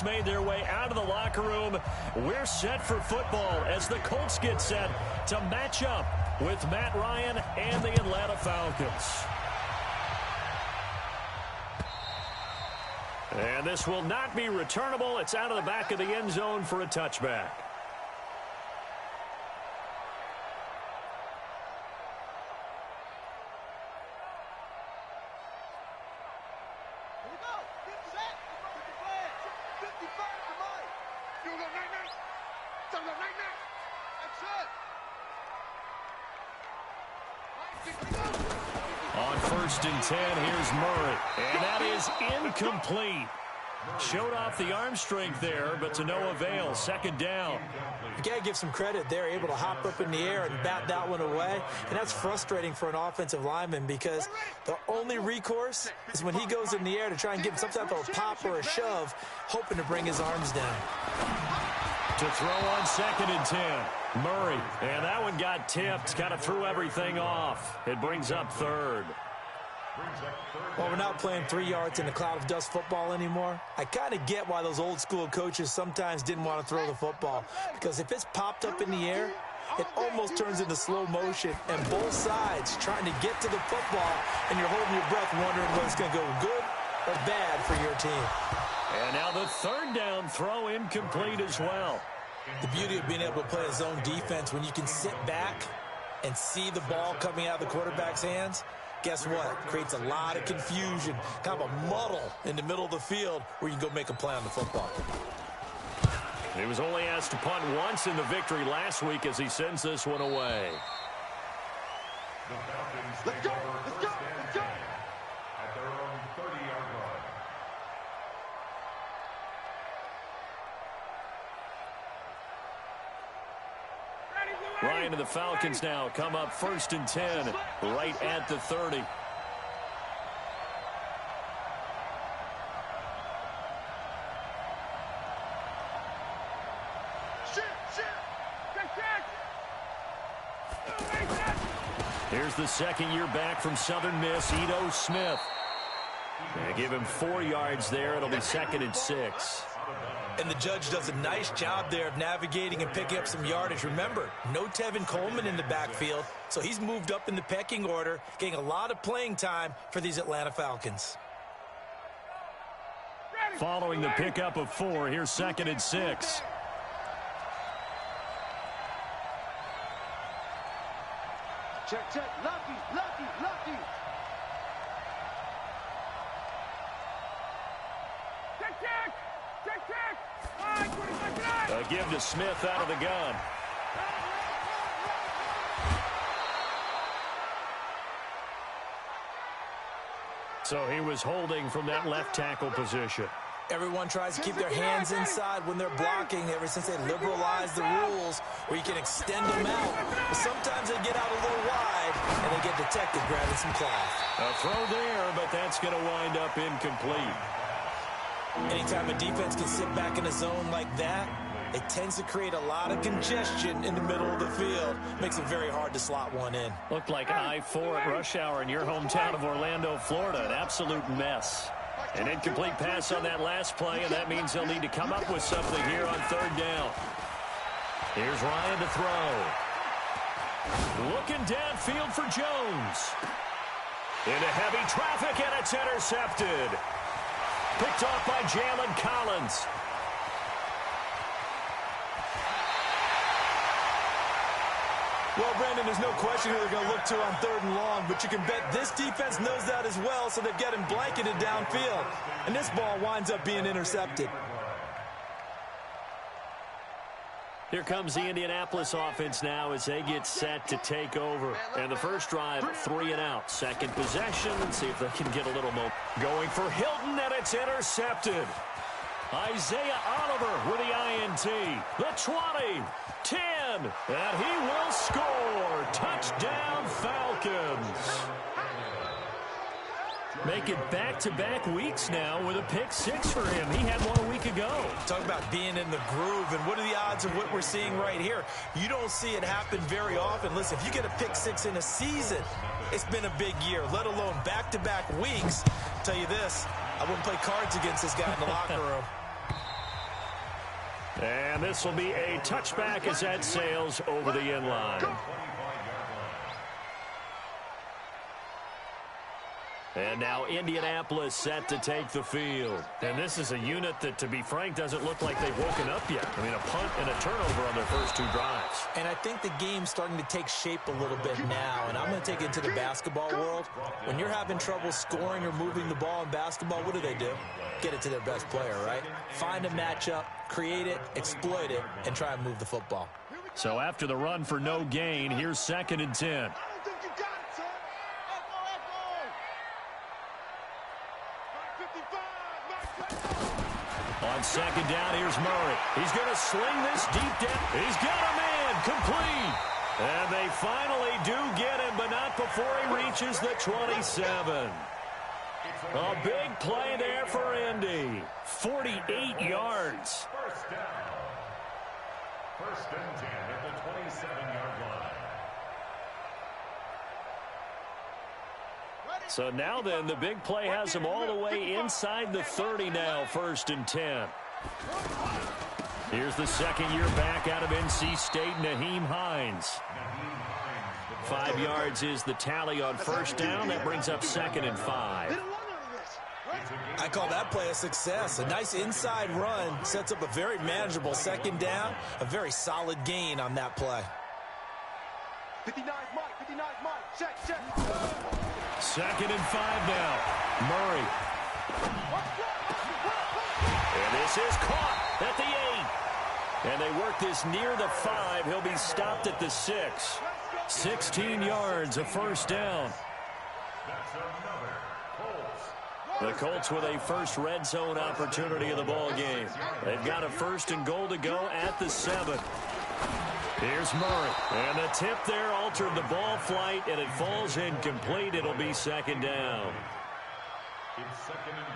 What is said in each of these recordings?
made their way out of the locker room. We're set for football as the Colts get set to match up with Matt Ryan and the Atlanta Falcons. And this will not be returnable. It's out of the back of the end zone for a touchback. On 1st and 10, here's Murray. And that is incomplete. Showed off the arm strength there, but to no avail. 2nd down. You got to give some credit. They're able to hop up in the air and bat that one away. And that's frustrating for an offensive lineman because the only recourse is when he goes in the air to try and give some type of a pop or a shove, hoping to bring his arms down. To throw on 2nd and 10. Murray. And that one got tipped. Kind of threw everything off. It brings up 3rd. Well, we're not playing 3 yards in a cloud of dust football anymore. I kind of get why those old school coaches sometimes didn't want to throw the football. Because if it's popped up in the air, it almost turns into slow motion. And both sides trying to get to the football, and you're holding your breath wondering whether it's going to go good or bad for your team. And now the 3rd down throw incomplete as well. The beauty of being able to play a zone defense when you can sit back and see the ball coming out of the quarterback's hands, guess what? Creates a lot of confusion, kind of a muddle in the middle of the field where you can go make a play on the football. He was only asked to punt once in the victory last week as he sends this one away. Let's go! Let's go! Let's go! At their own 30-yard line. Ryan and the Falcons now come up 1st and 10, right at the 30. Here's the 2nd year back from Southern Miss, Ito Smith. They give him 4 yards there. It'll be 2nd and 6. And the judge does a nice job there of navigating and picking up some yardage. Remember, no Tevin Coleman in the backfield, so he's moved up in the pecking order, getting a lot of playing time for these Atlanta Falcons. Following the pickup of 4, here's 2nd and 6. Check, check. Lucky, lucky, lucky. Check, check. Check, check. A give to Smith out of the gun. So he was holding from that left tackle position. Everyone tries to keep their hands inside when they're blocking ever since they liberalized the rules where you can extend them out. But sometimes they get out a little wide and they get detected grabbing some cloth. A throw there, but that's going to wind up incomplete. Anytime a defense can sit back in a zone like that, it tends to create a lot of congestion in the middle of the field. Makes it very hard to slot one in. Looked like I-4 at rush hour in your hometown of Orlando, Florida. An absolute mess. An incomplete pass on that last play, and that means they'll need to come up with something here on 3rd down. Here's Ryan to throw. Looking downfield for Jones. Into heavy traffic, and it's intercepted. Picked off by Jalen Collins. Well, Brandon, there's no question who they're going to look to on 3rd and long, but you can bet this defense knows that as well, so they've got him blanketed downfield. And this ball winds up being intercepted. Here comes the Indianapolis offense now as they get set to take over. And the first drive, 3 and out. 2nd possession, and see if they can get a little more. Going for Hilton, and it's intercepted. Isaiah Oliver with the INT. The 20, 10, and he will score. Touchdown, Falcons. Make it back-to-back weeks now with a pick 6 for him. He had one a week ago. Talk about being in the groove, and what are the odds of what we're seeing right here? You don't see it happen very often. Listen, if you get a pick 6 in a season, it's been a big year, let alone back-to-back weeks. I'll tell you this, I wouldn't play cards against this guy in the locker room. And this will be a touchback as that sails over the end line. And now Indianapolis set to take the field. And this is a unit that, to be frank, doesn't look like they've woken up yet. I mean, a punt and a turnover on their first 2 drives. And I think the game's starting to take shape a little bit now. And I'm going to take it to the basketball world. When you're having trouble scoring or moving the ball in basketball, what do? Get it to their best player, right? Find a matchup, create it, exploit it, and try and move the football. So after the run for no gain, here's 2nd and 10. On 2nd down, here's Murray. He's going to sling this deep down. He's got a man complete. And they finally do get him, but not before he reaches the 27. A big play there for Indy. 48 yards. First down. 1st and 10 at the 27-yard line. So now then, the big play has him all the way inside the 30 now, 1st and 10. Here's the 2nd-year back out of NC State, Nyheim Hines. 5 yards is the tally on 1st down. That brings up 2nd and 5. I call that play a success. A nice inside run sets up a very manageable 2nd down. A very solid gain on that play. 59 Mike, check. 2nd and 5 now. Murray. And this is caught at the 8. And they work this near the 5. He'll be stopped at the 6. 16 yards, a 1st down. The Colts with a first red zone opportunity of the ball game. They've got a 1st and goal to go at the 7. Here's Murray. And the tip there altered the ball flight, and it falls incomplete. It'll be 2nd down.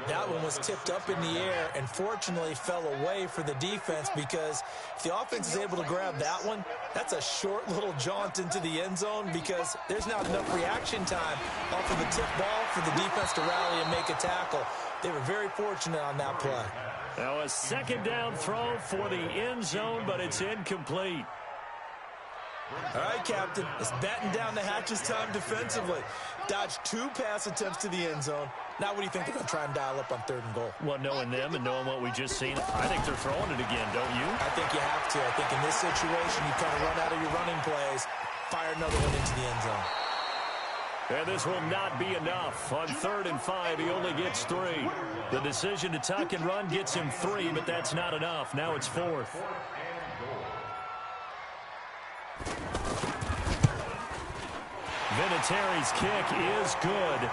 That one was tipped up in the air and fortunately fell away for the defense, because if the offense is able to grab that one, that's a short little jaunt into the end zone, because there's not enough reaction time off of the tip ball for the defense to rally and make a tackle. They were very fortunate on that play. Now a 2nd down throw for the end zone, but it's incomplete. All right, Captain, it's batten down the hatches time defensively. Dodged 2 pass attempts to the end zone. Now what do you think they're going to try and dial up on 3rd and goal? Well, knowing them and knowing what we just seen, I think they're throwing it again, don't you? I think you have to. I think in this situation, you kind of run out of your running plays, fire another one into the end zone. And this will not be enough. On 3rd and 5, he only gets 3. The decision to tuck and run gets him 3, but that's not enough. Now it's 4th. Vinatieri's kick is good.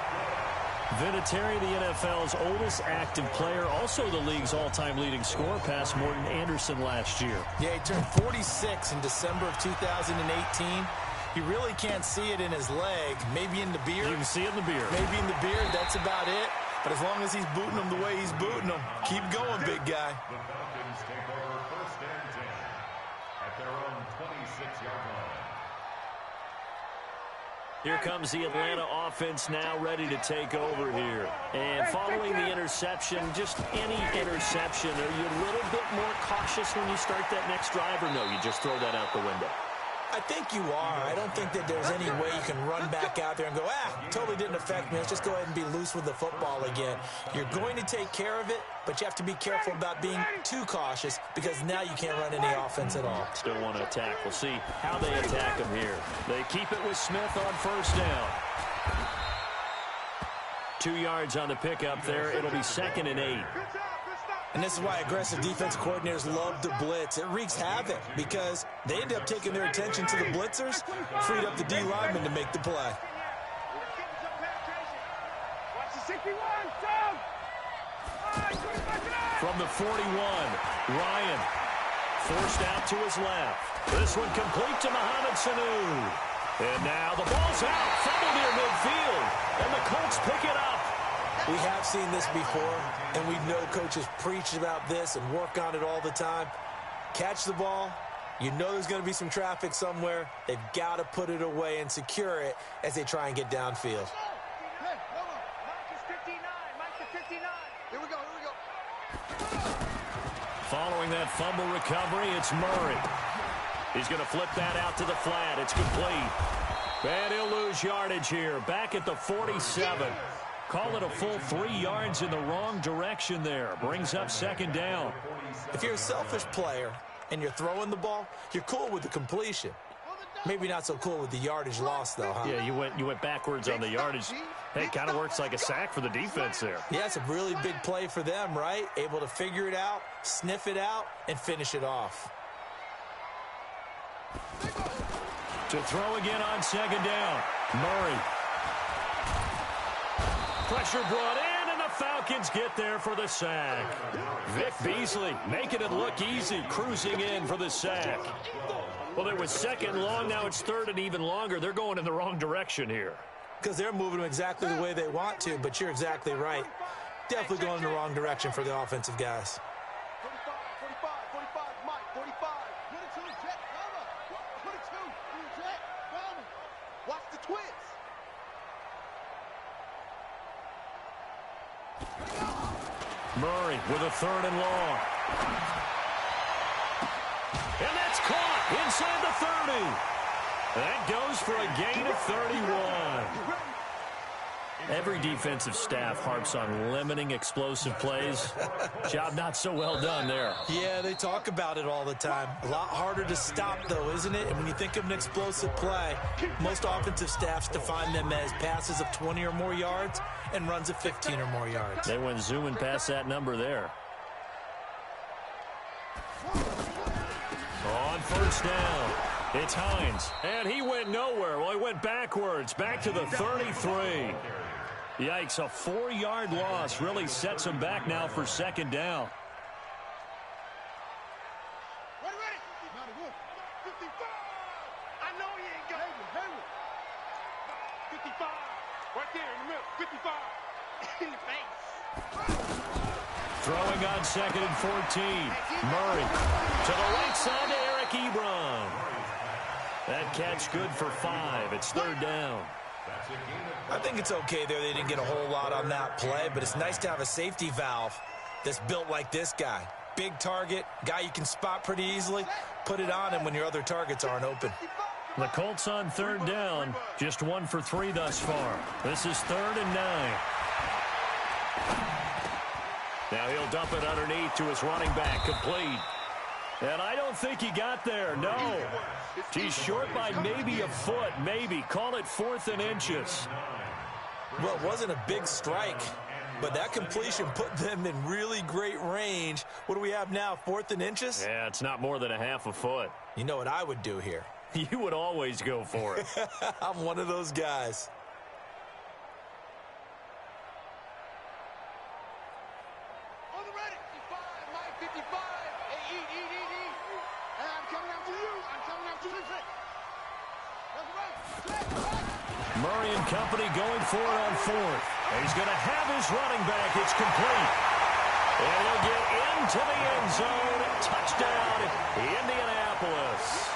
Vinatieri, the NFL's oldest active player, also the league's all-time leading scorer, past Morton Anderson last year. Yeah, he turned 46 in December of 2018. You really can't see it in his leg. Maybe in the beard. You can see it in the beard. Maybe in the beard, that's about it. But as long as he's booting them the way he's booting them, keep going, big guy. The Falcons take over 1st and 10 at their own 26-yard line. Here comes the Atlanta offense now ready to take over here. And following the interception, just any interception, are you a little bit more cautious when you start that next drive, or no, you just throw that out the window? I think you are. I don't think that there's any way you can run back out there and go, totally didn't affect me. Let's just go ahead and be loose with the football again. You're going to take care of it, but you have to be careful about being too cautious, because now you can't run any offense at all. Still want to attack. We'll see how they attack him here. They keep it with Smith on 1st down. 2 yards on the pickup there. It'll be 2nd and 8. And this is why aggressive defense coordinators love to blitz. It wreaks havoc because they end up taking their attention to the blitzers, freed up the D lineman to make the play. From the 41, Ryan forced out to his left. This one complete to Mohamed Sanu. And now the ball's out, fumble near midfield, and the Colts pick it up. We have seen this before, and we know coaches preach about this and work on it all the time. Catch the ball. You know there's going to be some traffic somewhere. They've got to put it away and secure it as they try and get downfield. Following that fumble recovery, it's Murray. He's going to flip that out to the flat. It's complete. And he'll lose yardage here. Back at the 47. Call it a full 3 yards in the wrong direction there. Brings up second down. If you're a selfish player and you're throwing the ball, you're cool with the completion. Maybe not so cool with the yardage loss, though, huh? Yeah, you went backwards on the yardage. Hey, it kind of works like a sack for the defense there. Yeah, it's a really big play for them, right? Able to figure it out, sniff it out, and finish it off. To throw again on second down. Murray. Pressure brought in, and the Falcons get there for the sack. Vic Beasley making it look easy, cruising in for the sack. Well, it was second and long. Now it's third and even longer. They're going in the wrong direction here. Because they're moving them exactly the way they want to, but you're exactly right. Definitely going in the wrong direction for the offensive guys. 45, Mike, 45. 22, jet, cover. 22, jet, cover. Watch the twist. Murray with a third and long. And that's caught inside the 30. That goes for a gain of 31. Every defensive staff harps on limiting explosive plays. Job not so well done there. Yeah, they talk about it all the time. A lot harder to stop, though, isn't it? And when you think of an explosive play, most offensive staffs define them as passes of 20 or more yards and runs of 15 or more yards. They went zooming past that number there. On first down, it's Hines. And he went nowhere. Well, he went backwards, back to the 33. Yikes, a 4-yard loss really sets him back now for second down. Ready. 55. I know he ain't got it. 55. Right there in the middle. 55. In the face. Throwing on second and 14. Murray to the right side to Eric Ebron. That catch good for 5. It's third down. I think it's okay there. They didn't get a whole lot on that play, but it's nice to have a safety valve that's built like this guy. Big target, guy you can spot pretty easily. Put it on him when your other targets aren't open. The Colts on third down, just 1 for 3 thus far. This is 3rd and 9. Now he'll dump it underneath to his running back, complete. And I don't think he got there, no. He's short by maybe a foot, maybe. Call it 4th and inches. Well, it wasn't a big strike, but that completion put them in really great range. What do we have now, 4th and inches? Yeah, it's not more than a half a foot. You know what I would do here? You would always go for it. I'm one of those guys. On the ready. 55, Mike, 55. Hey, eat. And I'm coming after you. I'm coming after you. That's right. Murray and company going for it on 4th. And he's going to have his running back. It's complete. And he'll get into the end zone. Touchdown, Indianapolis.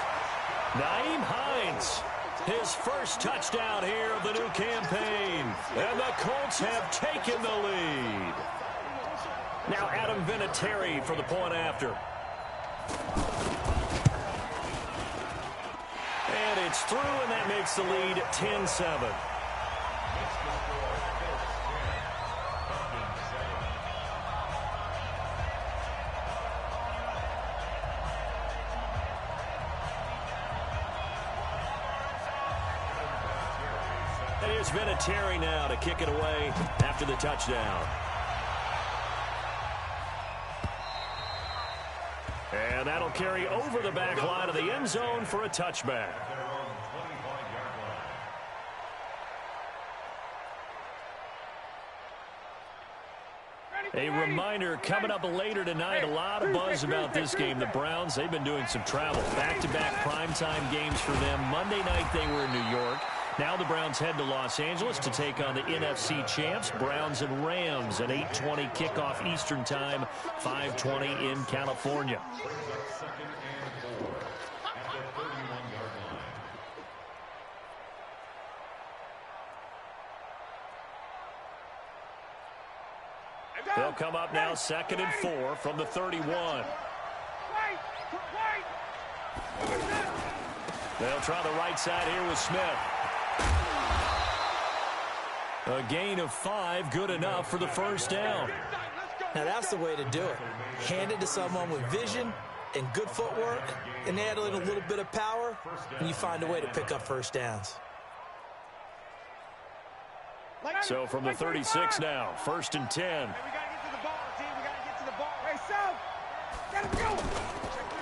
Nyheim Hines, his first touchdown here of the new campaign. And the Colts have taken the lead. Now Adam Vinatieri for the point after. And it's through, and that makes the lead 10-7. And here's Vinatieri now to kick it away after the touchdown. And that'll carry over the back line of the end zone for a touchback. A reminder, coming up later tonight, a lot of buzz about this game. The Browns, they've been doing some travel. Back-to-back primetime games for them. Monday night they were in New York. Now the Browns head to Los Angeles to take on the NFC champs, Browns and Rams, an 8:20 kickoff Eastern time, 5:20 in California. They'll come up now 2nd and 4 from the 31. They'll try the right side here with Smith. A gain of 5, good enough for the first down. Now that's the way to do it. Hand it to someone with vision and good footwork, and add a little bit of power, and you find a way to pick up first downs. So from the 36 now, 1st and 10.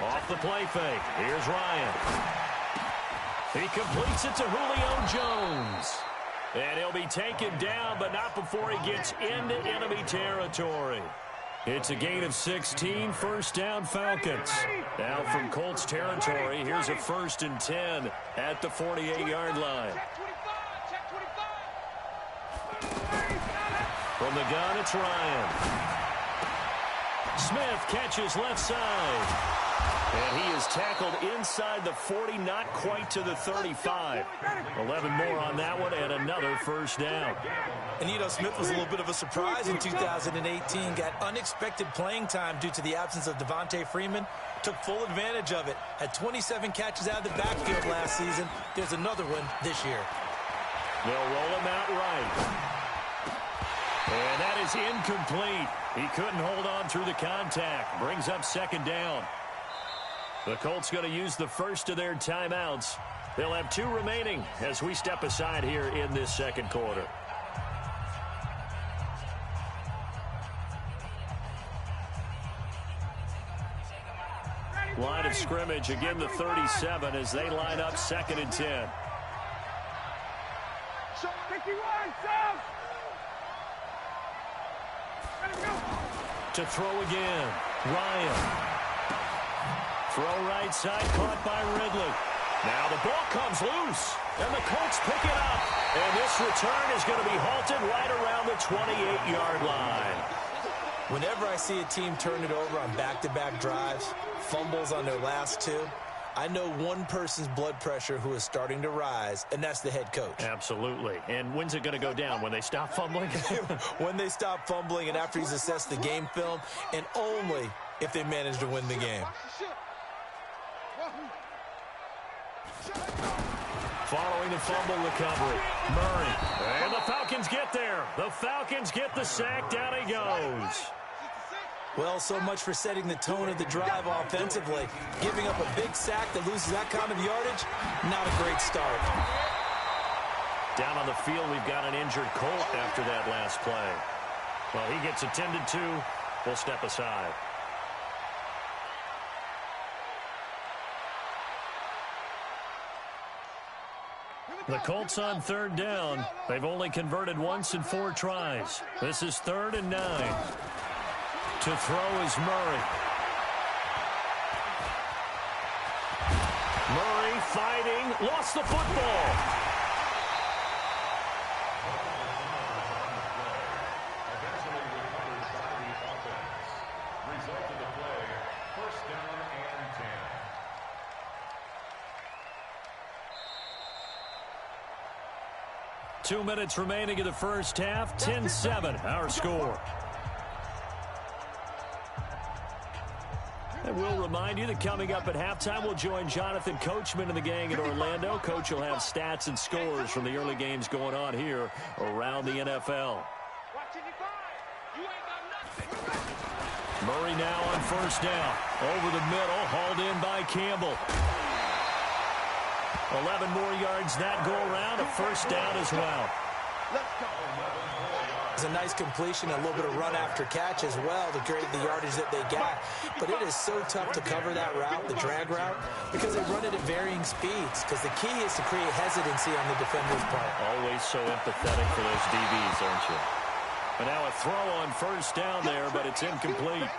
Off the play fake. Here's Ryan. He completes it to Julio Jones. And he'll be taken down, but not before he gets into enemy territory. It's a gain of 16, first down Falcons. Now from Colts territory, here's a 1st and 10 at the 48-yard line. From the gun, it's Ryan. Smith catches left side. And he is tackled inside the 40, not quite to the 35. 11 more on that one, and another first down. And, you know, Smith was a little bit of a surprise in 2018. Got unexpected playing time due to the absence of Devontae Freeman. Took full advantage of it. Had 27 catches out of the backfield last season. There's another one this year. They'll roll him out right. And that is incomplete. He couldn't hold on through the contact. Brings up 2nd down. The Colts going to use the first of their timeouts. They'll have 2 remaining as we step aside here in this 2nd quarter. Line of scrimmage, again the 37 as they line up 2nd and 10. To throw again, Ryan. Throw right side, caught by Ridley. Now the ball comes loose, and the Colts pick it up. And this return is going to be halted right around the 28-yard line. Whenever I see a team turn it over on back-to-back drives, fumbles on their last 2, I know one person's blood pressure who is starting to rise, and that's the head coach. Absolutely. And when's it going to go down? When they stop fumbling? When they stop fumbling and after he's assessed the game film, and only if they manage to win the game. Following the fumble recovery, Murray. And the Falcons get there. The Falcons get the sack. Down he goes. Well, so much for setting the tone of the drive offensively. Giving up a big sack that loses that kind of yardage, not a great start. Down on the field, we've got an injured Colt after that last play. Well, he gets attended to. We'll step aside. The Colts on 3rd down. They've only converted once in 4 tries. This is 3rd and 9. To throw is Murray. Murray fighting, lost the football. Eventually recovered by the offense. Result of the play, 1st down and 10. 2 minutes remaining in the first half. 10-7, our score. And we'll remind you that coming up at halftime, we'll join Jonathan Coachman and the gang in Orlando. Coach will have stats and scores from the early games going on here around the NFL. Murray now on 1st down. Over the middle, hauled in by Campbell. 11 more yards that go around, a 1st down as well. It's a nice completion, a little bit of run after catch as well to create the yardage that they got. But it is so tough to cover that route, the drag route, because they run it at varying speeds. Because the key is to create hesitancy on the defender's part. Always so empathetic for those DBs, aren't you? And now a throw on 1st down there, but it's incomplete.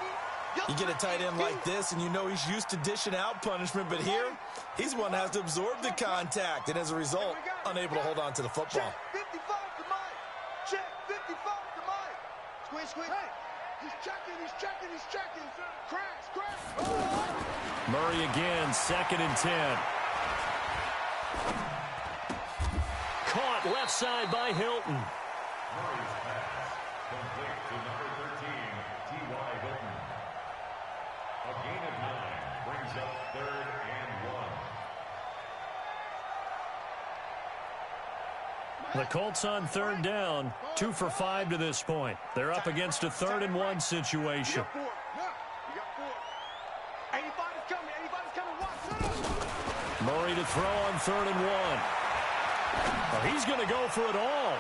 You get a tight end like this, and you know he's used to dishing out punishment, but here, he's one that has to absorb the contact, and as a result, unable to hold on to the football. Check 55 to Mike. Check 55 to Mike. Squeeze, squeeze. Hey, he's checking. Cracks. Oh. Murray again, 2nd and 10. Caught left side by Hilton. Murray's pass complete to number 13, T.Y. Hilton. A gain of 9 brings up 3rd and 1. The Colts on third down, 2 for 5 to this point. They're up against a 3rd and 1 situation. Murray to throw on 3rd and 1. Well, he's going to go for it all.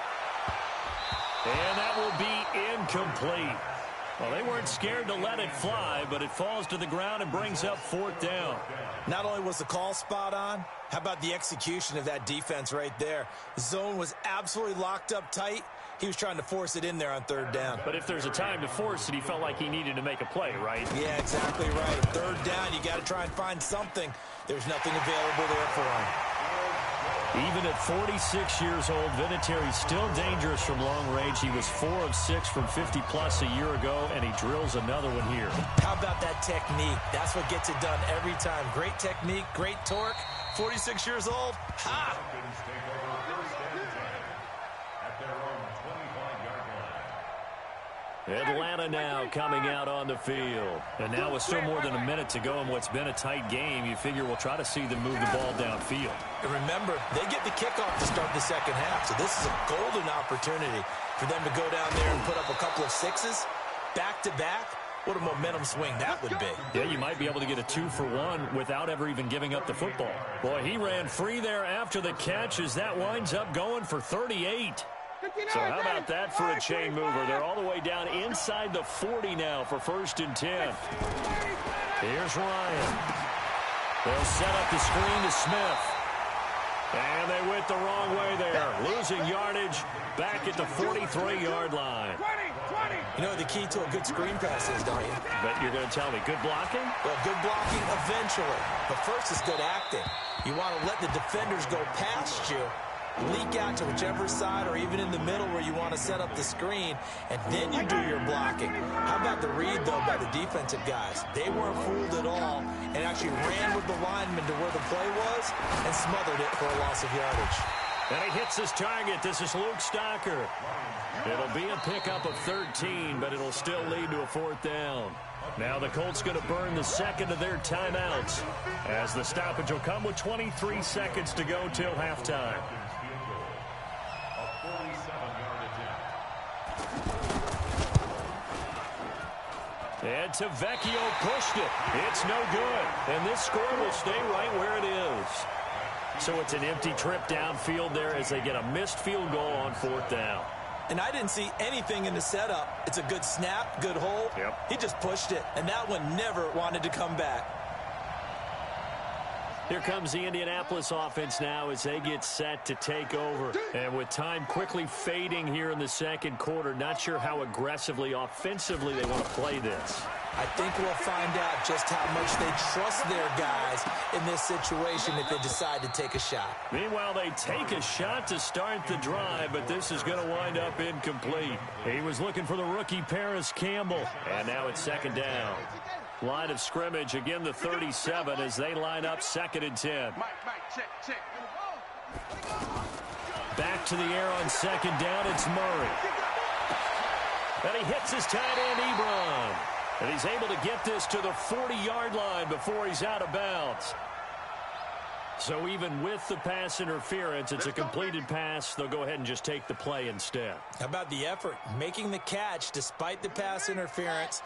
And that will be incomplete. Well, they weren't scared to let it fly, but it falls to the ground and brings up 4th down. Not only was the call spot on, how about the execution of that defense right there? The zone was absolutely locked up tight. He was trying to force it in there on 3rd down. But if there's a time to force it, he felt like he needed to make a play, right? Yeah, exactly right. 3rd down, you got to try and find something. There's nothing available there for him. Even at 46 years old, Vinatieri's still dangerous from long range. He was 4 of 6 from 50-plus a year ago, and he drills another one here. How about that technique? That's what gets it done every time. Great technique, great torque. 46 years old. Ha! Atlanta now coming out on the field. And now with still more than a minute to go in what's been a tight game, you figure we'll try to see them move the ball downfield. And remember, they get the kickoff to start the second half, so this is a golden opportunity for them to go down there and put up a couple of sixes back-to-back. What a momentum swing that would be. Yeah, you might be able to get a 2 for 1 without ever even giving up the football. Boy, he ran free there after the catch as that winds up going for 38. So how about that for a chain mover? They're all the way down inside the 40 now for 1st and 10. Here's Ryan. They'll set up the screen to Smith. And they went the wrong way there. Losing yardage back at the 43-yard line. You know what the key to a good screen pass is, don't you? But you're going to tell me, good blocking? Well, good blocking eventually. But first is good acting. You want to let the defenders go past you, leak out to whichever side or even in the middle where you want to set up the screen, and then you do your blocking. How about the read, though, by the defensive guys? They weren't fooled at all and actually ran with the lineman to where the play was and smothered it for a loss of yardage. And he hits his target. This is Luke Stocker. It'll be a pickup of 13, but it'll still lead to a 4th down. Now the Colts going to burn the second of their timeouts as the stoppage will come with 23 seconds to go till halftime. And Tavecchio pushed it. It's no good. And this score will stay right where it is. So it's an empty trip downfield there as they get a missed field goal on 4th down. And I didn't see anything in the setup. It's a good snap, good hold. Yep. He just pushed it, and that one never wanted to come back. Here comes the Indianapolis offense now as they get set to take over. And with time quickly fading here in the second quarter, not sure how aggressively, offensively they want to play this. I think we'll find out just how much they trust their guys in this situation if they decide to take a shot. Meanwhile, they take a shot to start the drive, but this is going to wind up incomplete. He was looking for the rookie Paris Campbell, and now it's 2nd down. Line of scrimmage, again the 37 as they line up 2nd and 10. Back to the air on 2nd down, it's Murray. And he hits his tight end, Ebron. And he's able to get this to the 40-yard line before he's out of bounds. So even with the pass interference, it's a completed pass. They'll go ahead and just take the play instead. How about the effort? Making the catch despite the pass interference.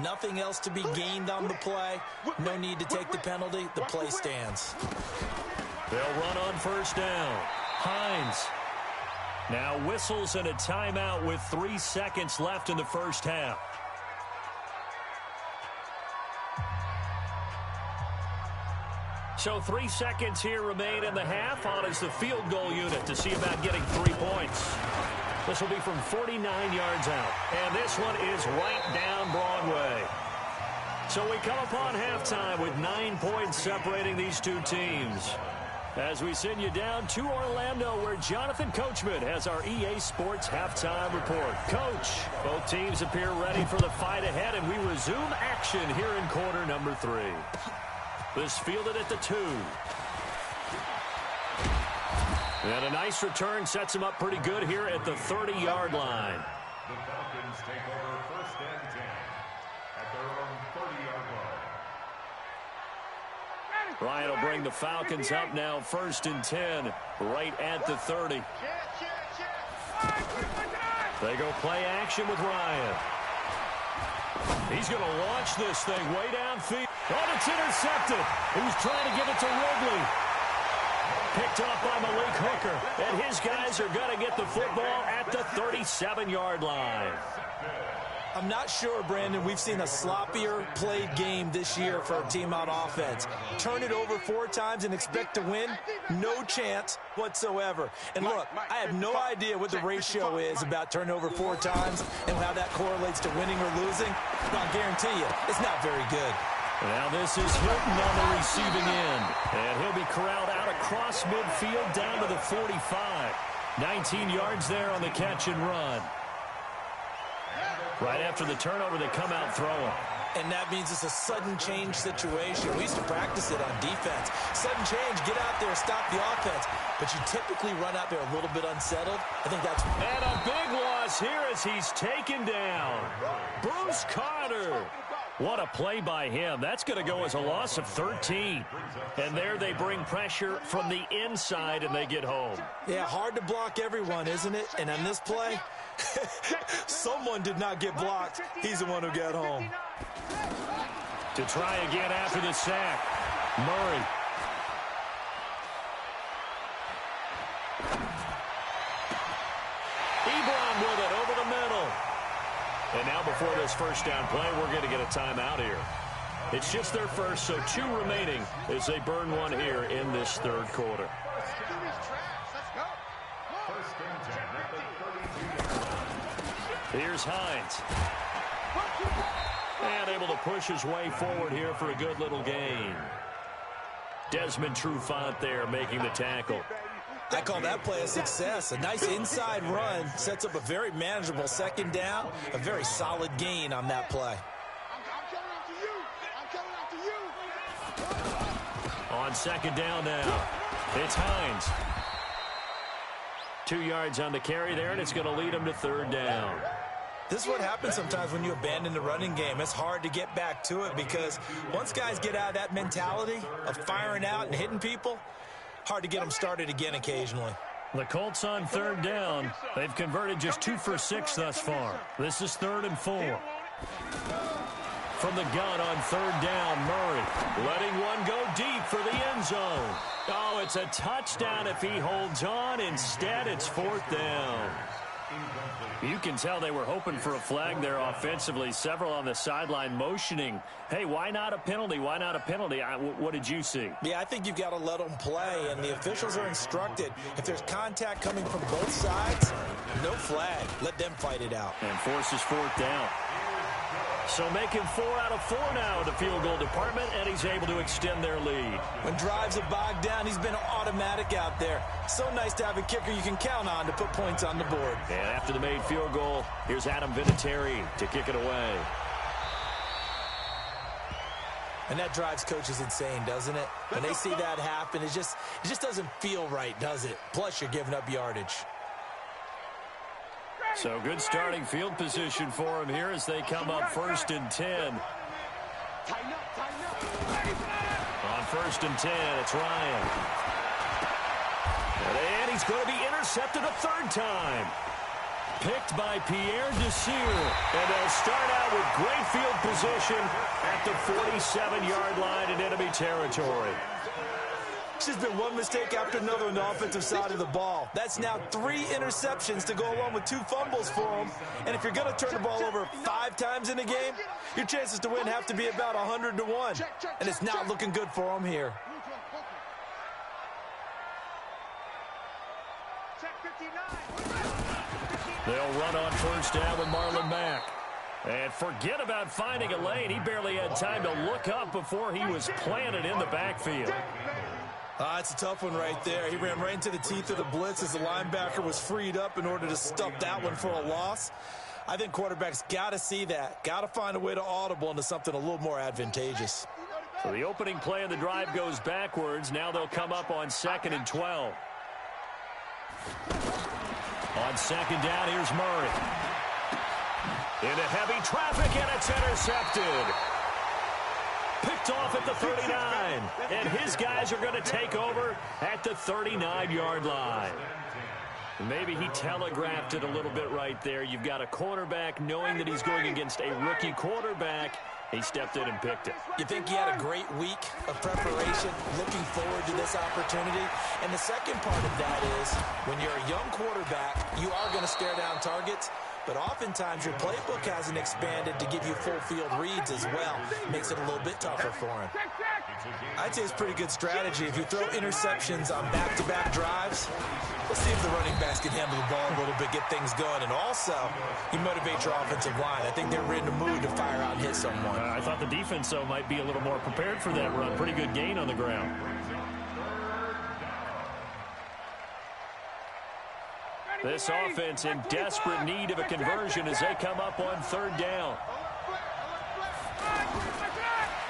Nothing else to be gained on the play. No need to take the penalty. The play stands. They'll run on 1st down. Hines now whistles and a timeout with 3 seconds left in the 1st half. So 3 seconds here remain in the half. On is the field goal unit to see about getting 3 points. This will be from 49 yards out. And this one is right down Broadway. So we come upon halftime with 9 points separating these two teams. As we send you down to Orlando, where Jonathan Coachman has our EA Sports halftime report. Coach, both teams appear ready for the fight ahead, and we resume action here in quarter number 3. This fielded at the 2. And a nice return sets him up pretty good here at the 30-yard line. The Falcons take over 1st and 10 at their own 30-yard line. Ryan will bring the Falcons up now, 1st and 10, right at the 30. They go play action with Ryan. He's going to launch this thing way downfield. Oh, it's intercepted. He was trying to give it to Ridley. Picked off by Malik Hooker. And his guys are going to get the football at the 37-yard line. I'm not sure, Brandon, we've seen a sloppier played game this year for a team on offense. Turn it over 4 times and expect to win? No chance whatsoever. And look, I have no idea what the ratio is about turnover 4 times and how that correlates to winning or losing. But I'll guarantee you, it's not very good. Now this is Hilton on the receiving end. And he'll be corralled out across midfield down to the 45. 19 yards there on the catch and run. Right after the turnover, they come out throwing. And that means it's a sudden change situation. We used to practice it on defense. Sudden change, get out there, stop the offense. But you typically run out there a little bit unsettled. I think that's... And a big loss here as he's taken down. Bruce Carter. What a play by him. That's going to go as a loss of 13. And there they bring pressure from the inside, and they get home. Yeah, hard to block everyone, isn't it? And on this play... someone did not get blocked. He's the one who got home. To try again after the sack, Murray. Ebron with it over the middle. And now before this first down play, we're going to get a timeout here. It's just their first, so 2 remaining as they burn one here in this 3rd quarter. Here's Hines. And able to push his way forward here for a good little gain. Desmond Trufant there making the tackle. I call that play a success. A nice inside run sets up a very manageable 2nd down. A very solid gain on that play. On 2nd down now, it's Hines. 2 yards on the carry there, and it's going to lead him to 3rd down. This is what happens sometimes when you abandon the running game. It's hard to get back to it because once guys get out of that mentality of firing out and hitting people, hard to get them started again occasionally. The Colts on 3rd down. They've converted just 2 for 6 thus far. This is 3rd and 4. From the gun on 3rd down, Murray letting one go deep for the end zone. Oh, it's a touchdown if he holds on. Instead, it's 4th down. You can tell they were hoping for a flag there offensively. Several on the sideline motioning, hey, why not a penalty? Why not a penalty? What did you see? Yeah, I think you've got to let them play, and the officials are instructed. If there's contact coming from both sides, no flag. Let them fight it out. And forces 4th down. So making 4 out of 4 now in the field goal department, and he's able to extend their lead. When drives are bogged down, he's been automatic out there. So nice to have a kicker you can count on to put points on the board. And after the made field goal, here's Adam Vinatieri to kick it away. And that drives coaches insane, doesn't it? When they see that happen, it just doesn't feel right, does it? Plus, you're giving up yardage. So good starting field position for him here as they come up 1st and 10. On 1st and 10, it's Ryan. And he's going to be intercepted a 3rd time. Picked by Pierre Desir. And they'll start out with great field position at the 47-yard line in enemy territory. It's just been one mistake after another on the offensive side of the ball. That's now 3 interceptions to go along with 2 fumbles for him. And if you're going to turn the ball over 5 times in a game, your chances to win have to be about 100 to 1. And it's not looking good for him here. They'll run on 1st down with Marlon Mack. And forget about finding a lane. He barely had time to look up before he was planted in the backfield. It's a tough one right there. He ran right into the teeth of the blitz as the linebacker was freed up in order to stop that one for a loss. I think quarterbacks got to see that. Got to find a way to audible into something a little more advantageous. So the opening play of the drive goes backwards. Now they'll come up on 2nd and 12. On 2nd down, here's Murray. Into heavy traffic, and it's intercepted. Picked picked off at the 39. And his guys are going to take over at the 39-yard line. Maybe he telegraphed it a little bit right there. You've got a quarterback knowing that he's going against a rookie quarterback. He stepped in and picked it. You think he had a great week of preparation, looking forward to this opportunity? And the second part of that is, when you're a young quarterback, you are going to stare down targets, but oftentimes your playbook hasn't expanded to give you full field reads as well. Makes it a little bit tougher for him. I'd say it's pretty good strategy. If you throw interceptions on back-to-back drives, let's see if the running backs can handle the ball a little bit, get things going. And also, you motivate your offensive line. I think they're in the mood to fire out and hit someone. I thought the defense, though, might be a little more prepared for that run. Pretty good gain on the ground. This offense in desperate need of a conversion as they come up on third down.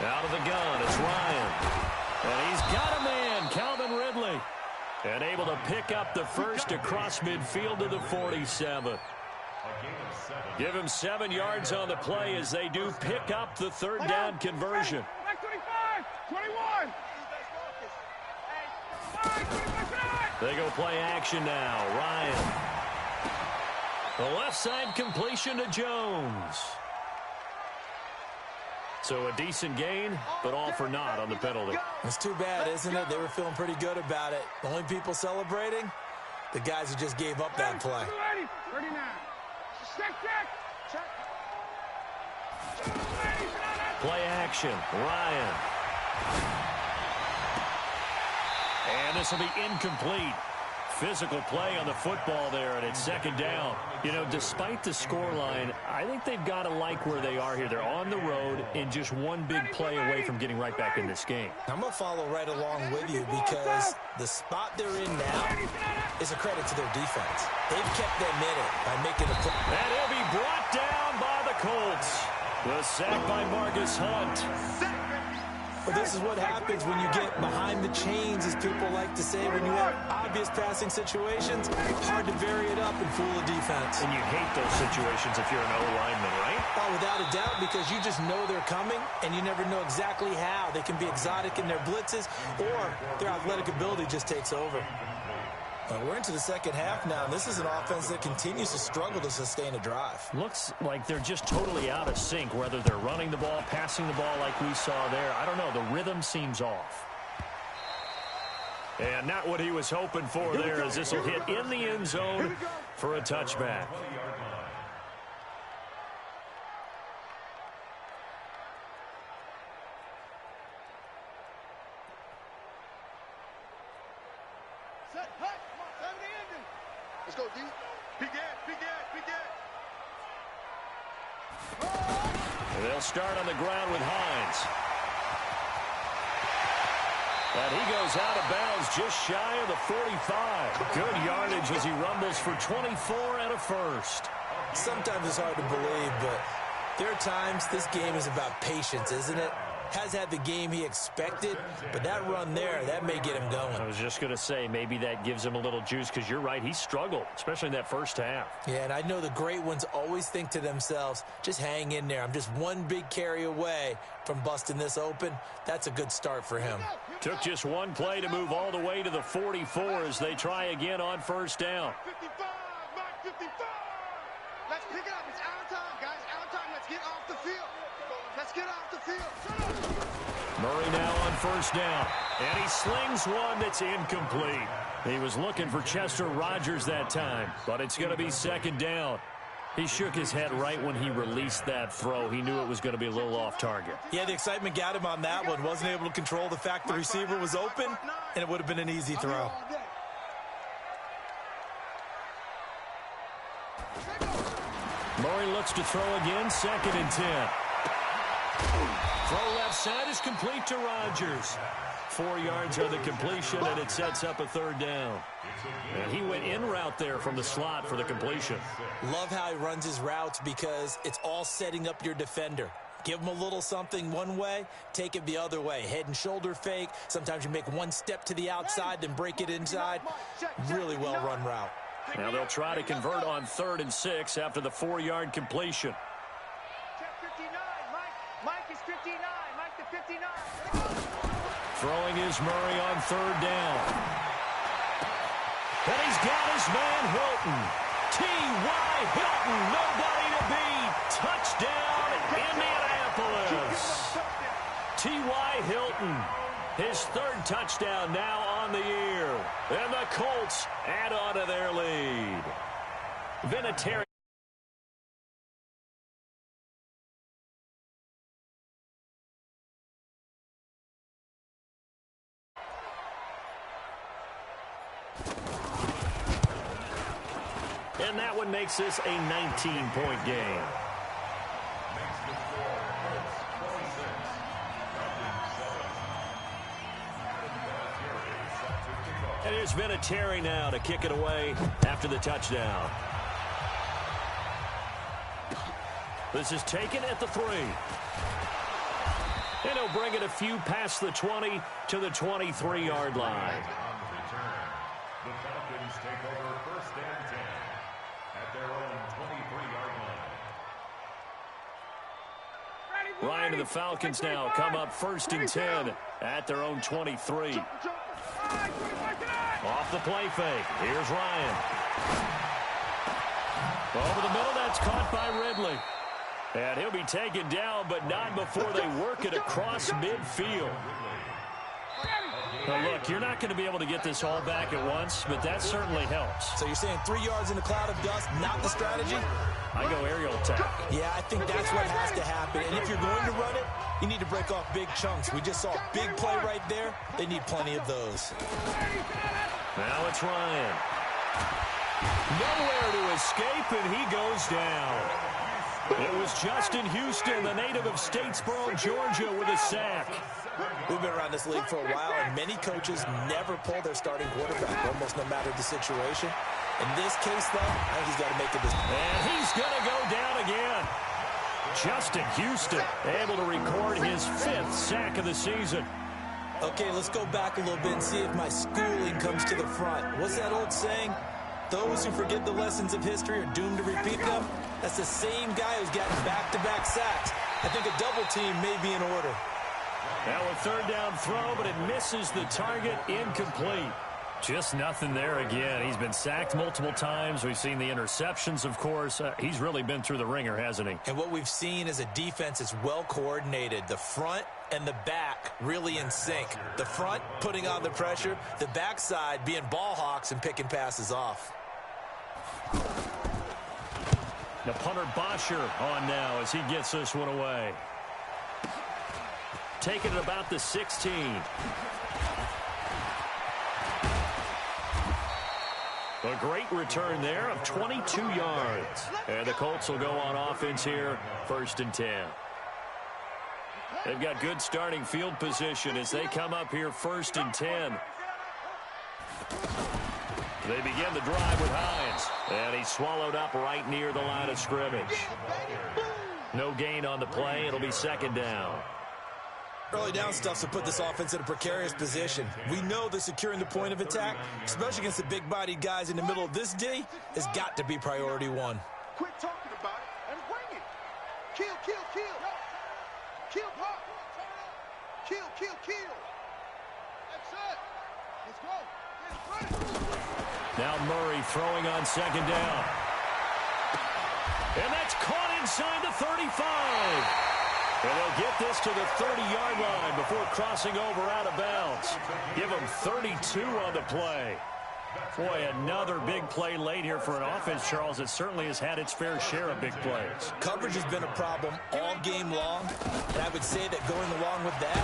Out of the gun, it's Ryan. And he's got a man, Calvin Ridley. And able to pick up the first across midfield to the 47. Give him 7 yards on the play as they do pick up the third down conversion. 21. They go play action now. Ryan. The left side completion to Jones. So a decent gain, but all for naught on the penalty. It's too bad, isn't it? They were feeling pretty good about it. The only people celebrating, the guys who just gave up that play. 39. Play action. Ryan. And this will be incomplete. Physical play on the football there, and it's second down. You know, despite the scoreline, I think they've got to like where they are here. They're on the road and just one big play away from getting right back in this game. I'm going to follow right along with you because the spot they're in now is a credit to their defense. They've kept them in it by making a play. And he'll be brought down by the Colts. The sack by Margus Hunt. Well, this is what happens when you get behind the chains, as people like to say. When you have obvious passing situations, hard to vary it up and fool the defense. And you hate those situations if you're an O-lineman, right? Oh, without a doubt, because you just know they're coming, and you never know exactly how. They can be exotic in their blitzes, or their athletic ability just takes over. We're into the second half now, and this is an offense that continues to struggle to sustain a drive. Looks like they're just totally out of sync, whether they're running the ball, passing the ball like we saw there. I don't know. The rhythm seems off. And not what he was hoping for there, as this will hit in the end zone for a touchback. Let's go, D. Big Ed. And they'll start on the ground with Hines. And he goes out of bounds just shy of the 45. Good yardage as he rumbles for 24 and a first. Sometimes it's hard to believe, but there are times this game is about patience, isn't it? Has had the game he expected, but that run there, that may get him going. I was just going to say, maybe that gives him a little juice, because you're right, he struggled, especially in that first half. Yeah, and I know the great ones always think to themselves, just hang in there. I'm just one big carry away from busting this open. That's a good start for him. Took just one play to move all the way to the 44 as they try again on first down. 55, Mike 55. Let's pick it up. It's out of time, guys. Out of time. Let's get off the field. Let's get off the field. Murray now on first down, and he slings one that's incomplete. He was looking for Chester Rogers that time, but it's going to be second down. He shook his head right when he released that throw. He knew it was going to be a little off target. Yeah, the excitement got him on that one. Wasn't able to control the fact the receiver was open, and it would have been an easy throw. Murray looks to throw again, 2nd and 10. Throw left side is complete to Rogers. 4 yards on the completion, and it sets up a third down. And he went in route there from the slot for the completion. Love how he runs his routes because it's all setting up your defender. Give him a little something one way, take it the other way. Head and shoulder fake. Sometimes you make one step to the outside, then break it inside. Really well-run route. Now they'll try to convert on 3rd and 6 after the 4-yard completion. Check 59, Mike. Mike is 59. Mike the Throwing is Murray on third down. And he's got his man Hilton. T.Y. Hilton, nobody to beat. Touchdown, Indianapolis. T.Y. Hilton, his third touchdown now on the year. And the Colts add on to their lead. Vinatieri. And that one makes this a 19-point game. And here's Vinatieri now to kick it away after the touchdown. This is taken at the 3. And he'll bring it a few past the 20 to the 23-yard line. The Falcons take over first and 10 at their own 23-yard line. Ryan and the Falcons now come up first and 10 at their own 23. Off the play fake. Here's Ryan. Over the middle, that's caught by Ridley. And he'll be taken down, but not before they work it across midfield. Now look, you're not going to be able to get this all back at once, but that certainly helps. So you're saying 3 yards in a cloud of dust, not the strategy? I go aerial attack. Yeah, I think that's what has to happen. And if you're going to run it, you need to break off big chunks. We just saw a big play right there. They need plenty of those. Now it's Ryan. Nowhere to escape, and he goes down. It was Justin Houston, the native of Statesboro, Georgia, with a sack. We've been around this league for a while, and many coaches never pull their starting quarterback, almost no matter the situation. In this case, though, I think he's got to make a decision. And he's going to go down again. Justin Houston able to record his 5th sack of the season. Okay, let's go back a little bit and see if my schooling comes to the front. What's that old saying? Those who forget the lessons of history are doomed to repeat them. That's the same guy who's gotten back-to-back sacks. I think a double team may be in order. Now a third down throw, but it misses the target, incomplete. Just nothing there again. He's been sacked multiple times. We've seen the interceptions, of course. He's really been through the ringer, hasn't he? And what we've seen is a defense that's well coordinated. The front and the back really in sync. The front putting on the pressure, the backside being ball hawks and picking passes off. The punter Bosher on now as he gets this one away. Taking it about the 16. A great return there of 22 yards. And the Colts will go on offense here, first and 10. They've got good starting field position as they come up here first and 10. They begin the drive with Hines. And he's swallowed up right near the line of scrimmage. No gain on the play. It'll be second down. Early down stuff to put this offense in a precarious position. We know that securing the point of attack, especially against the big-bodied guys in the middle of this D, has got to be priority one. Quit talking about it and bring it. Kill, kill, kill. Kill, pop. Kill, kill, kill. That's it. Let's go. Let's run it. Now Murray throwing on second down. And that's caught inside the 35. And they'll get this to the 30-yard line before crossing over out of bounds. Give them 32 on the play. Boy, another big play late here for an offense, Charles, that certainly has had its fair share of big plays. Coverage has been a problem all game long, and I would say that going along with that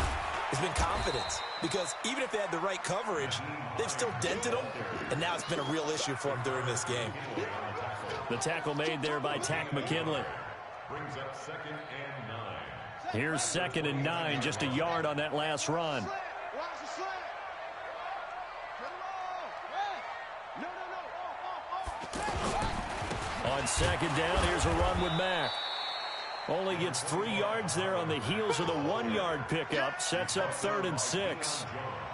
has been confidence. Because even if they had the right coverage, they've still dented them, and now it's been a real issue for them during this game. The tackle made there by Tack McKinley. Brings up second and 9. Here's second and 9, just a yard on that last run. On second down, here's a run with Mack. Only gets 3 yards there on the heels of the 1-yard pickup. Sets up 3rd and 6.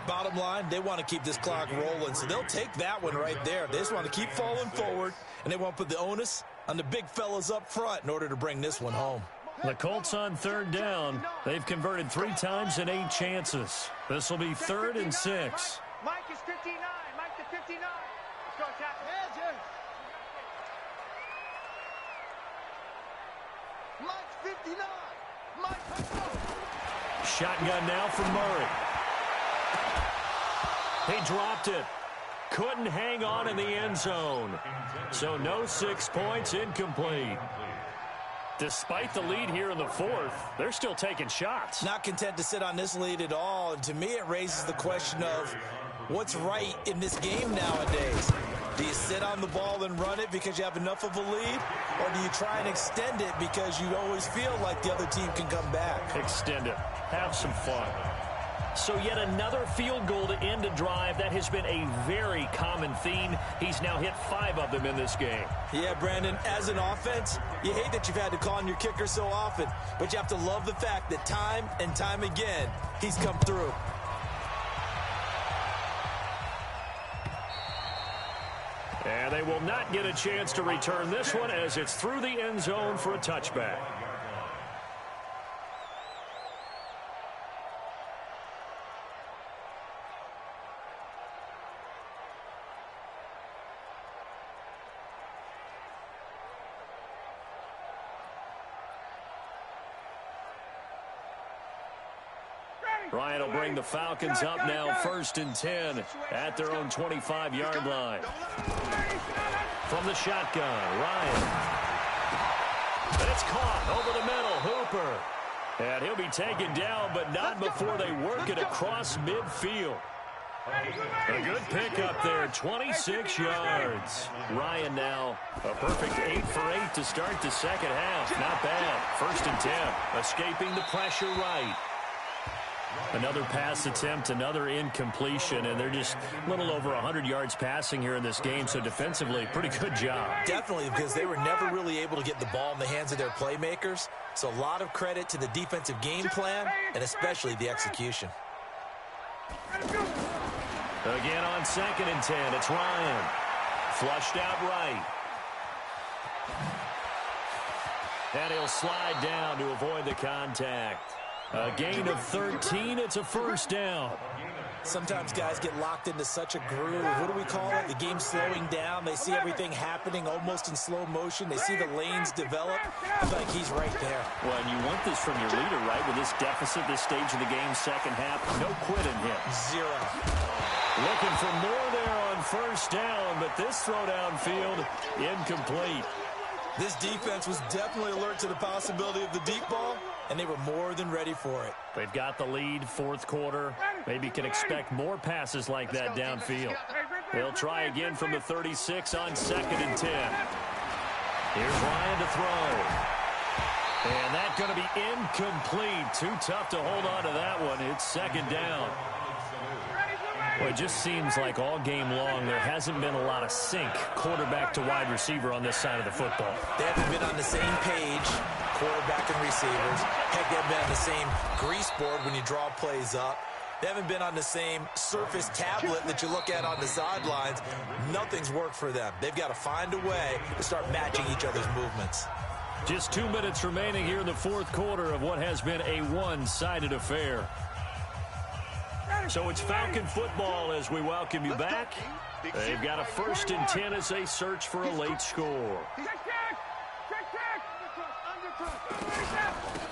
Bottom line, they want to keep this clock rolling, so they'll take that one right there. They just want to keep falling forward, and they want to put the onus on the big fellas up front in order to bring this one home. The Colts on third down. They've converted 3 times in 8 chances. This will be 3rd and 6. Mike is 59. Mike to 59. Let's go, tackle. Mike's 59. Mike, let's go. Shotgun now from Murray. He dropped it. Couldn't hang on in the end zone. So no 6 points, incomplete. Despite the lead here in the 4th, they're still taking shots. Not content to sit on this lead at all. And to me, it raises the question of what's right in this game nowadays. Do you sit on the ball and run it because you have enough of a lead? Or do you try and extend it because you always feel like the other team can come back? Extend it. Have some fun. So yet another field goal to end a drive. That has been a very common theme. He's now hit 5 of them in this game. Yeah, Brandon, as an offense, you hate that you've had to call on your kicker so often, but you have to love the fact that time and time again, he's come through. And they will not get a chance to return this one as it's through the end zone for a touchback. Ryan will bring the Falcons up now, 1st and 10 at their own 25-yard line. From the shotgun, Ryan. And it's caught over the middle, Hooper. And he'll be taken down, but not before they work it across midfield. A good pickup there, 26 yards. Ryan now a perfect 8 for 8 to start the second half. Not bad. 1st and 10, escaping the pressure right. Another pass attempt, another incompletion, and they're just a little over 100 yards passing here in this game, so defensively, pretty good job. Definitely, because they were never really able to get the ball in the hands of their playmakers, so a lot of credit to the defensive game plan, and especially the execution. Again on 2nd and 10, it's Ryan. Flushed out right. And he'll slide down to avoid the contact. A gain of 13, it's a 1st down. Sometimes guys get locked into such a groove. What do we call it? The game slowing down. They see everything happening almost in slow motion. They see the lanes develop. It's like he's right there. Well, and you want this from your leader, right? With this deficit, this stage of the game, second half, no quitting him. 0. Looking for more there on 1st down, but this throw downfield, incomplete. This defense was definitely alert to the possibility of the deep ball, and they were more than ready for it. They've got the lead, 4th quarter. Maybe can expect more passes like that downfield. They'll try again from the 36 on 2nd and 10. Here's Ryan to throw. And that's going to be incomplete. Too tough to hold on to that one. It's 2nd down. Well, it just seems like all game long there hasn't been a lot of sync quarterback to wide receiver on this side of the football. They haven't been on the same page, quarterback and receivers. Heck, they haven't been on the same grease board when you draw plays up. They haven't been on the same surface tablet that you look at on the sidelines. Nothing's worked for them. They've got to find a way to start matching each other's movements. Just 2 minutes remaining here in the 4th quarter of what has been a one-sided affair. So it's Falcon football as we welcome you back. They've got a 1st and 10 as they search for a late score.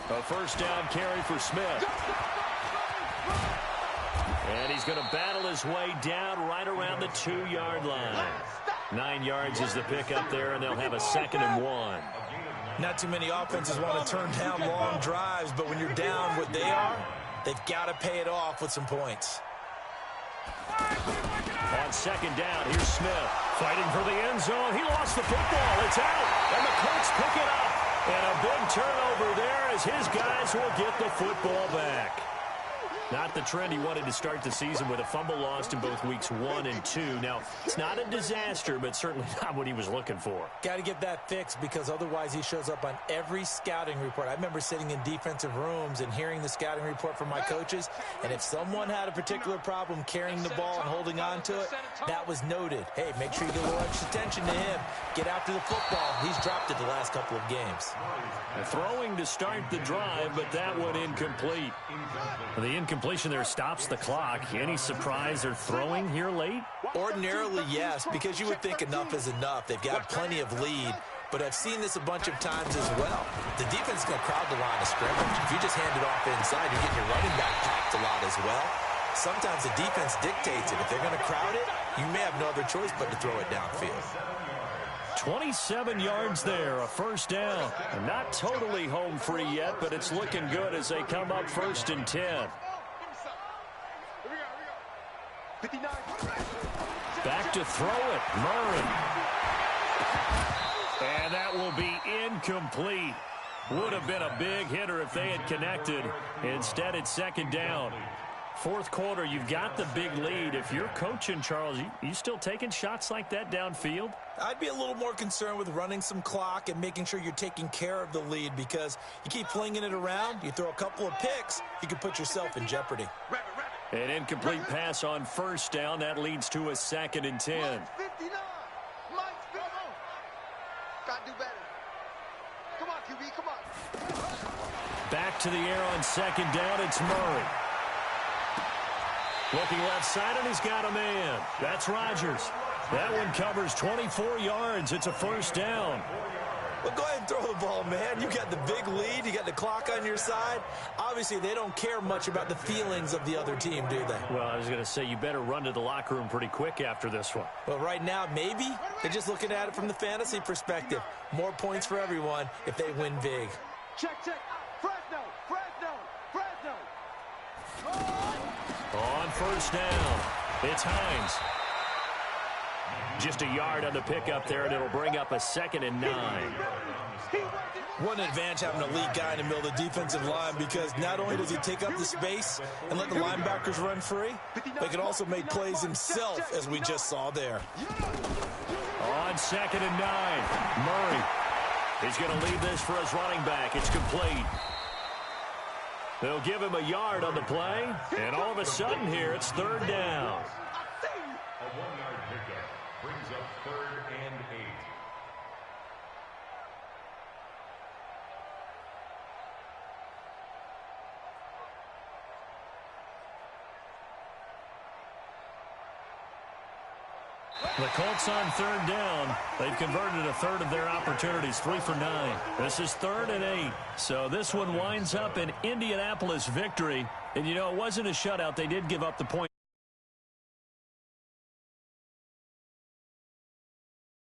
A 1st down carry for Smith. And he's going to battle his way down right around the 2-yard line. 9 yards is the pickup there, and they'll have a 2nd and 1. Not too many offenses want to turn down long drives, but when you're down what they are, they've got to pay it off with some points. On 2nd down, here's Smith fighting for the end zone. He lost the football. It's out, and the Colts pick it up. And a big turnover there as his guys will get the football back. Not the trend he wanted to start the season with a fumble lost in both weeks 1 and 2. Now, it's not a disaster, but certainly not what he was looking for. Got to get that fixed because otherwise he shows up on every scouting report. I remember sitting in defensive rooms and hearing the scouting report from my coaches, and if someone had a particular problem carrying the ball and holding on to it, that was noted. Hey, make sure you get a little extra attention to him. Get after the football. He's dropped it the last couple of games. Throwing to start the drive, but that one incomplete. The incompletion there stops the clock. Any surprise they're throwing here late? Ordinarily, yes, because you would think enough is enough. They've got plenty of lead, but I've seen this a bunch of times as well. The defense is going to crowd the line of scrimmage. If you just hand it off inside, you're getting your running back popped a lot as well. Sometimes the defense dictates it. If they're going to crowd it, you may have no other choice but to throw it downfield. 27 yards there, a first down. Not totally home free yet, but it's looking good as they come up 1st and 10. Back to throw it, Murray. And that will be incomplete. Would have been a big hitter if they had connected. Instead, it's 2nd down. 4th quarter, you've got the big lead. If you're coaching, Charles, you still taking shots like that downfield? I'd be a little more concerned with running some clock and making sure you're taking care of the lead because you keep flinging it around, you throw a couple of picks, you can put yourself in jeopardy. An incomplete pass on 1st down. That leads to a 2nd and 10. Gotta do better. Come on, QB, come on. Back to the air on 2nd down. It's Murray. Looking left side, and he's got a man. That's Rodgers. That one covers 24 yards. It's a 1st down. Well, go ahead and throw the ball, man. You got the big lead. You got the clock on your side. Obviously, they don't care much about the feelings of the other team, do they? Well, I was going to say, you better run to the locker room pretty quick after this one. Well, right now, maybe. They're just looking at it from the fantasy perspective. More points for everyone if they win big. Check. Fresno. On 1st down, it's Hines. Just a yard on the pickup there, and it'll bring up a 2nd and 9. One advantage having a lead guy in the middle of the defensive line because not only does he take up the space and let the linebackers run free, but he can also make plays himself, as we just saw there. On 2nd and 9, Murray. He's going to leave this for his running back. It's complete. They'll give him a yard on the play, and all of a sudden here, it's 3rd down. A 1-yard pickup brings up 3rd and 8. The Colts on 3rd down. They've converted a third of their opportunities, 3 for 9. This is 3rd and 8. So this one winds up an Indianapolis victory. And, you know, it wasn't a shutout. They did give up the point.